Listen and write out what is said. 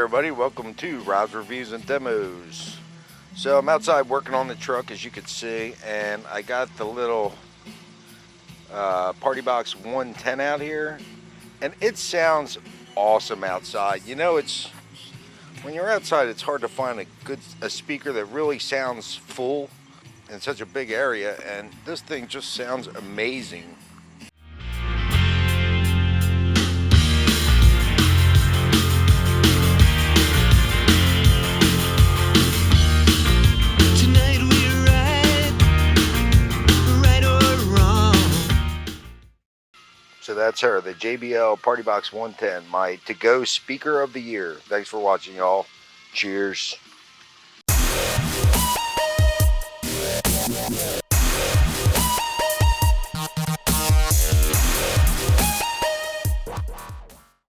everybody, welcome to Rob's Reviews and Demos. So I'm outside working on the truck, as you can see, and I got the little PARTYBOX 110 out here, and it sounds awesome outside. You know, it's when you're outside, it's hard to find a speaker that really sounds full in such a big area, and this thing just sounds amazing. So that's her, the JBL PARTYBOX 110, my to-go speaker of the year. Thanks for watching, y'all. Cheers.